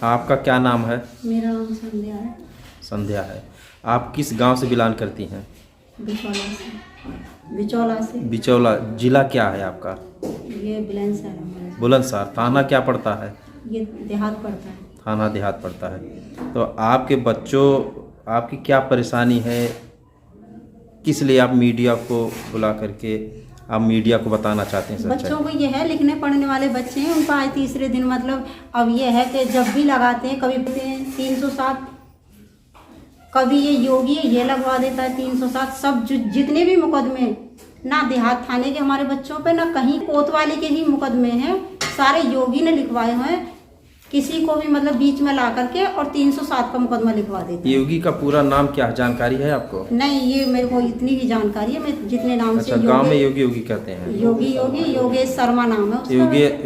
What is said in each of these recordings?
आपका क्या नाम है? मेरा नाम संध्या है। संध्या है। आप किस गांव से बिलोंग करती हैं? बिचौला से। बिचौला जिला क्या है आपका? ये बुलंदशहर है हमारा। बुलंदशहर। थाना क्या पड़ता है? ये देहात पड़ता है। थाना देहात पड़ता है। तो आपके बच्चों, आपकी क्या परेशानी है, किस लिए आप मीडिया को बुला करके आप मीडिया को बताना चाहते हैं? बच्चों को ये है, लिखने पढ़ने वाले बच्चे हैं, उनका आज तीसरे दिन मतलब अब ये है कि जब भी लगाते हैं, कभी 307, कभी ये योगी ये लगवा देता है 307। सब जितने भी मुकदमे ना देहात थाने के हमारे बच्चों पे, ना कहीं कोतवाली के ही मुकदमे हैं, सारे योगी ने लिखवाए हुए हैं। किसी को भी मतलब बीच में ला करके और 307 का मुकदमा लिखवा देते हैं। योगी का पूरा नाम क्या है, जानकारी है आपको? नहीं, ये मेरे को इतनी ही जानकारी है, मैं जितने नाम अच्छा, से गांव में योगी योगी कहते हैं। योगेश शर्मा नाम है उसका।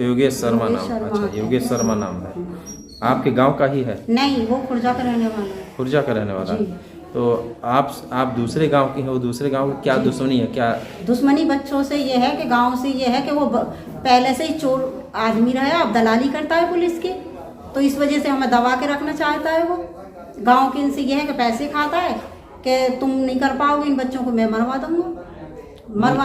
योगेश शर्मा नाम। अच्छा, योगेश शर्मा नाम है। आपके गांव का ही है? नहीं, वो खुर्जा का रहने वाला है। खुर्जा का रहने वाला है। तो आप दूसरे गांव की हो? दूसरे गांव की क्या दुश्मनी है? क्या दुश्मनी बच्चों से ये है कि गांव से ये है कि वो पहले से ही चोर आदमी रहा है, अब दलाली करता है पुलिस के, तो इस वजह से हमें दबा के रखना चाहता है। वो गांव के इनसे ये है कि पैसे खाता है कि तुम नहीं कर पाओगे इन बच्चों को, मैं मरवा दूंगा।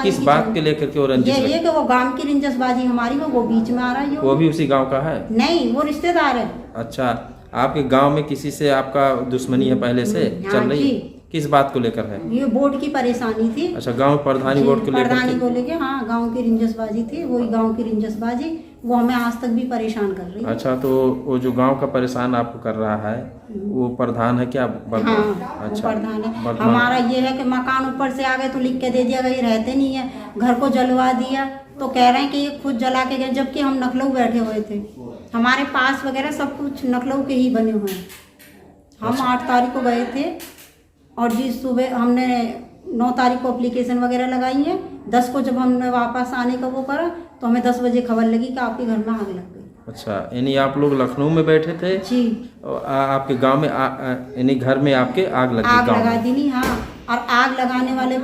किस बात के लेकर के वो रंजिश? ये कि वो गांव की रंजिशबाजी हमारी वो बीच में आ रहा है। वो भी उसी गांव का है? नहीं, वो रिश्तेदार है। अच्छा, आपके गांव में किसी से आपका दुश्मनी है पहले से चल रही? किस बात को लेकर है? ये वोट की परेशानी थी। अच्छा, गांव प्रधानी वोट को लेकर? प्रधानी को लेकर, हाँ, गांव की रिंजसबाजी थी, वही गांव की रिंजसबाजी वो हमें आज तक भी परेशान कर रही है। अच्छा, तो वो जो गांव का परेशान आपको कर रहा है वो प्रधान है क्या? हाँ, अच्छा, प्रधान है। हमारा ये है कि मकान ऊपर से आ गए तो लिख के दे दिया, ये रहते नहीं है, घर को जलवा दिया, तो कह रहे हैं कि ये खुद जला के गए, जबकि हम नखलऊ बैठे हुए थे। हमारे पास वगैरह सब कुछ नखलऊ के ही बने हुए हैं। हम 8 तारीख को गए थे और जिस सुबह हमने 9 तारीख को एप्लीकेशन वगैरह लगाई है, 10 को जब हमने वापस आने का वो करा तो हमें 10 बजे खबर लगी कि आपके घर में आग लग गई। अच्छा, यानी आप लोग लखनऊ में बैठे थे जी, और आपके गांव में यानी घर में आपके आग लगी? आग लगा दी नहीं। हाँ, और आग लगाने वाले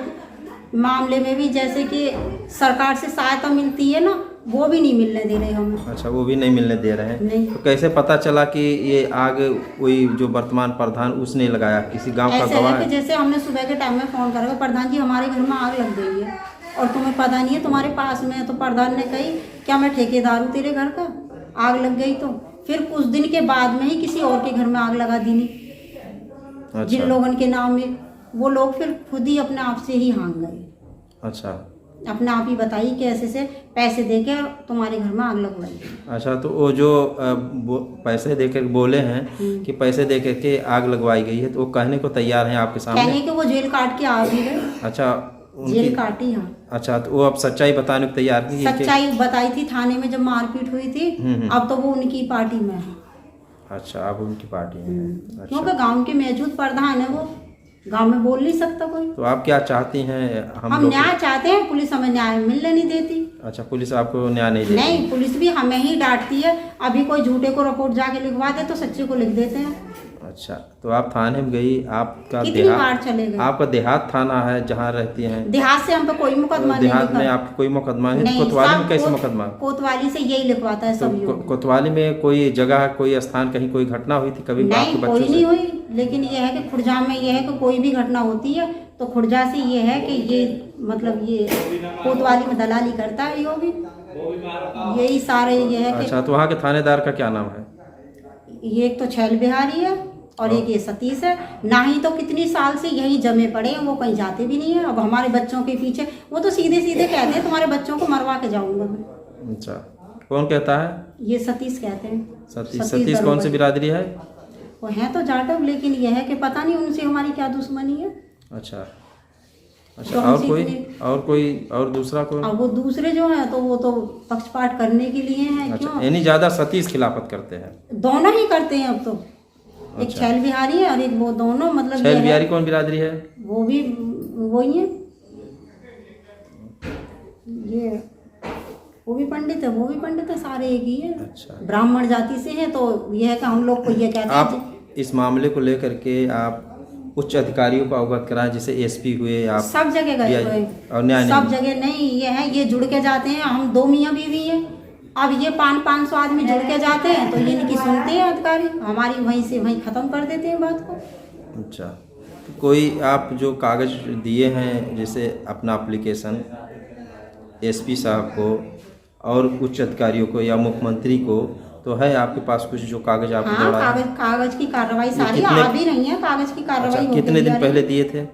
मामले में भी जैसे कि सरकार से सहायता मिलती है ना, वो भी नहीं मिलने दे रहे हमें। अच्छा, वो भी नहीं मिलने दे रहे हैं? नहीं। तो कैसे पता चला कि ये आग वही जो वर्तमान प्रधान उसने लगाया? किसी गांव का गवाह है? जैसे हमने सुबह के टाइम में फोन करा, प्रधान जी हमारे घर में आग लग गई है और तुम्हें पता नहीं है, तुम्हारे पास में है। तो प्रधान ने कही क्या मैं ठेकेदार हूँ तेरे घर का, आग लग गई तो? फिर कुछ दिन के बाद में ही किसी और के घर में आग लगा दी नहीं। अच्छा। जिन लोगों के नाम में वो लोग फिर खुद ही अपने आप से ही हाँक गए। अच्छा, अपने आप ही बताई कि ऐसे से पैसे देके तुम्हारे घर में आग लगवाई। अच्छा, तो वो जो पैसे देकर बोले हैं कि पैसे देकर के आग लगवाई गई है, तो वो कहने को तैयार हैं आपके सामने? कहने के वो जेल काट के आ भी गए। अच्छा, जेल काटी। हाँ। अच्छा, तो वो अब सच्चाई बताने को तैयार की? सच्चाई बताई थी थाने में जब मारपीट हुई थी। अब तो वो उनकी पार्टी में है। अच्छा, अब उनकी पार्टी है। अच्छा। क्योंकि गांव के मौजूद प्रधान है, वो गांव में बोल नहीं सकता कोई। तो आप क्या चाहती हैं? हम न्याय चाहते हैं, पुलिस हमें न्याय मिलने नहीं देती। अच्छा, पुलिस आपको न्याय नहीं देती? नहीं, पुलिस भी हमें ही डांटती है। अभी कोई झूठे को रिपोर्ट जाके लिखवा दे तो सच्चे को लिख देते हैं। अच्छा, तो आप थाने में गई? आपका कितनी बार चले गए? आपका देहात थाना है जहाँ रहती हैं? देहात से हम पे कोई मुकदमा नहीं। देहात में आपको कोई मुकदमा नहीं? कोतवाली में कैसे मुकदमा? कोतवाली से यही लिखवाता है सब। कोतवाली में कोई जगह, कोई स्थान, कहीं कोई घटना हुई थी कभी? नहीं, कोई नहीं हुई, लेकिन ये है कि खुर्जा में ये है कि कोई भी घटना होती है तो खुर्जा से ये है कि ये मतलब ये कोतवाली में दलाली करता है योगी, यही सारे ये है। अच्छा, तो वहाँ के थानेदार का क्या नाम है? ये एक तो छैल बिहारी है और एक ये सतीश है। ना ही तो कितनी साल से यही जमे पड़े हैं, वो कहीं जाते भी नहीं है। अब हमारे बच्चों के पीछे वो तो सीधे सीधे कहते हैं तुम्हारे बच्चों को मरवा के जाऊंगा मैं। अच्छा, कौन कहता है? ये सतीश कहते हैं। सतीश कौन सी बिरादरी है? वो है तो जाटव, लेकिन यह है कि पता नहीं उनसे हमारी क्या दुश्मनी है। अच्छा, अच्छा, तो और दूसरा कोई? अब वो दूसरे जो है तो वो तो पक्षपात करने के लिए हैं। अच्छा, यानी ज्यादा सतीश खिलाफत करते हैं? दोनों ही करते हैं अब तो। एक अच्छा। छैल बिहारी है और एक वो, दोनों मतलब। छैल बिहारी कौन बिरादरी है? वो भी वही है, ये वो भी पंडित है, वो भी पंडित है, सारे एक ही है। अच्छा, ब्राह्मण जाति से है। तो यह है कि हम लोग को ये कहते हैं। आप इस मामले को लेकर के आप उच्च अधिकारियों को अवगत कराएं, जैसे एसपी हुए, आप सब जगह गए हुए और न्याय सब जगह नहीं। ये है, ये जुड़ के जाते हैं। हम 2 मियाँ बीवी हैं, अब ये 500 आदमी जुड़ के जाते हैं तो ये नहीं सुनते हैं अधिकारी, हमारी वहीं से वहीं ख़त्म कर देते हैं बात को। अच्छा, तो कोई आप जो कागज़ दिए हैं जैसे अपना एप्लीकेशन एसपी साहब को और उच्च अधिकारियों को या मुख्यमंत्री को, तो है आपके पास कुछ जो कागज़ आपने हाँ, जोड़ा है? कागज की कार्रवाई सारी आ भी रही है, कागज की कार्रवाई अच्छा, होती कितने दिन जा रही पहले है। दिए थे?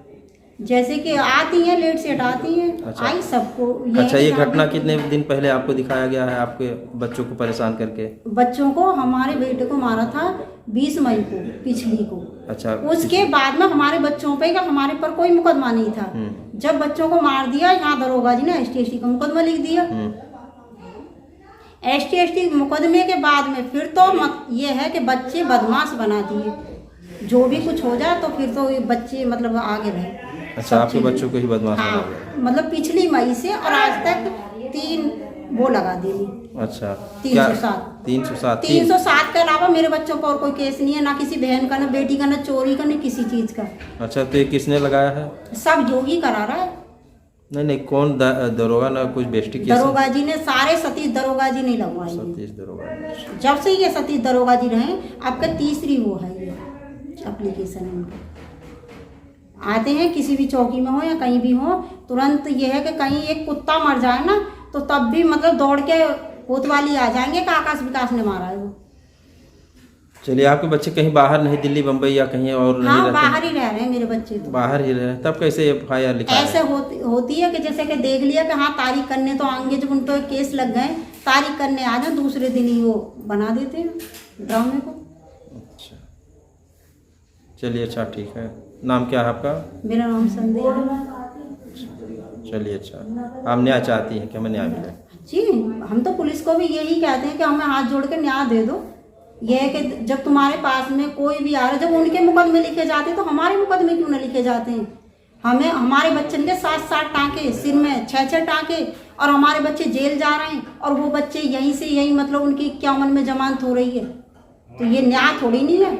जैसे कि आती हैं, लेट सेट आती हैं। अच्छा। आई सबको अच्छा, ये है घटना कितने दिन पहले आपको दिखाया गया है आपके बच्चों को परेशान करके? बच्चों को, हमारे बेटे को मारा था 20 मई को, पिछली को। अच्छा, उसके बाद में हमारे बच्चों पे हमारे पर कोई मुकदमा नहीं था। जब बच्चों को मार दिया, यहाँ दरोगा जी ने ST/ST का मुकदमा लिख दिया। ST/ST मुकदमे के बाद में फिर तो ये है कि बच्चे बदमाश बना दिए, जो भी कुछ हो जाए तो फिर तो ये बच्चे मतलब आगे रहे। अच्छा, आपके बच्चों को ही बदमाश बना हाँ, दिया? मतलब पिछली मई से और आज तक 3 वो लगा दी। अच्छा, 307 307 के अलावा मेरे बच्चों पर और कोई केस नहीं है, ना किसी बहन का, ना बेटी का, ना चोरी का, ना किसी चीज़ का। अच्छा, तो ये किसने लगाया है? सब योगी करा रहा है। नहीं, कौन दरोगा ना कुछ इन्वेस्टिगेशन? दरोगा जी ने, सारे सतीश दरोगा जी ने लगवाई है। सतीश दरोगा। जब से ये सतीश दरोगा जी रहे, आपका तीसरी वो है ये एप्लीकेशन है उनका। आते हैं किसी भी चौकी में हो या कहीं भी हो, तुरंत ये है कि कहीं एक कुत्ता मर जाए ना तो तब भी मतलब दौड़ के कोतवाली आ जाएंगे कि आकाश विकास ने मारा है वो। चलिए, आपके बच्चे कहीं बाहर नहीं, दिल्ली बम्बई या कहीं और नहीं हाँ, रहते? बाहर ही रह रहे हैं मेरे बच्चे तो। बाहर ही रहे, तब कैसे FIR लिखा है? ऐसे होती है कि जैसे कि देख लिया कि हाँ तारीख करने तो आएंगे, जब उन पर केस लग गए तारीख करने आ जाए, दूसरे दिन ही वो बना देते हैं ड्रामे को। अच्छा, चलिए, अच्छा, ठीक है। नाम क्या है आपका? मेरा नाम संदेह है। चलिए, अच्छा, आप न्याय चाहती हैं कि हमें न्याय मिले? जी, हम तो पुलिस को भी यही कहते हैं कि हमें हाथ जोड़ के न्याय दे दो। ये है कि जब तुम्हारे पास में कोई भी आ रहा है, जब उनके मुकदमे लिखे जाते हैं तो हमारे मुकदमे क्यों ना लिखे जाते हैं? हमें हमारे बच्चन के 7 टाँके, सिर में 6 टाँके, और हमारे बच्चे जेल जा रहे हैं, और वो बच्चे यहीं से यहीं मतलब उनकी 51 में जमानत हो रही है। तो ये न्याय थोड़ी नहीं है,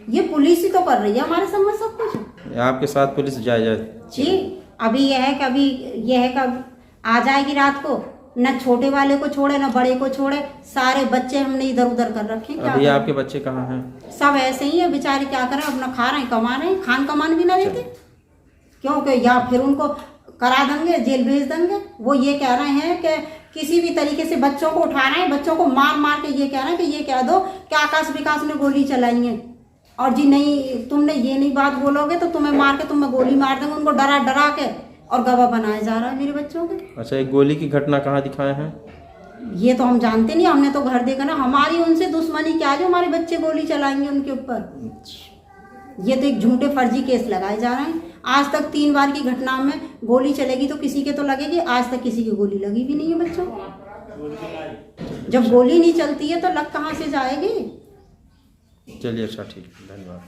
ये पुलिस ही तो कर रही है हमारे सामने सब कुछ। आपके साथ पुलिस जाए? जी, अभी यह है कि अब आ जाएगी रात को, न छोटे वाले को छोड़े न बड़े को छोड़े, सारे बच्चे हमने इधर उधर कर रखे हैं। अभी आपके बच्चे कहाँ हैं? सब ऐसे ही है बेचारे, क्या करें, अपना खा रहे हैं, कमा रहे हैं, खान कमान भी ना देते, क्योंकि या फिर उनको करा देंगे, जेल भेज देंगे। वो ये कह रहे हैं कि किसी भी तरीके से बच्चों को उठा रहे हैं, बच्चों को मार मार के ये कह रहे हैं कि ये कह दो कि आकाश विकास ने गोली चलाई है, और जी नहीं, तुमने ये नहीं बात बोलोगे तो तुम्हें मार के तुम्हें गोली मार देंगे। उनको डरा डरा के और गवाह बनाया जा रहा है मेरे बच्चों के। अच्छा, एक गोली की घटना कहाँ दिखाए हैं? ये तो हम जानते नहीं, हमने तो घर देखा ना, हमारी उनसे दुश्मनी क्या जो हमारे बच्चे गोली चलाएंगे उनके ऊपर। ये तो एक झूठे फर्जी केस लगाए जा रहे हैं। आज तक 3 बार की घटना में गोली चलेगी तो किसी के तो लगेगी, आज तक किसी की गोली लगी भी नहीं है बच्चों को। जब गोली नहीं चलती है तो लग कहाँ से जाएगी? चलिए, अच्छा, ठीक है, धन्यवाद।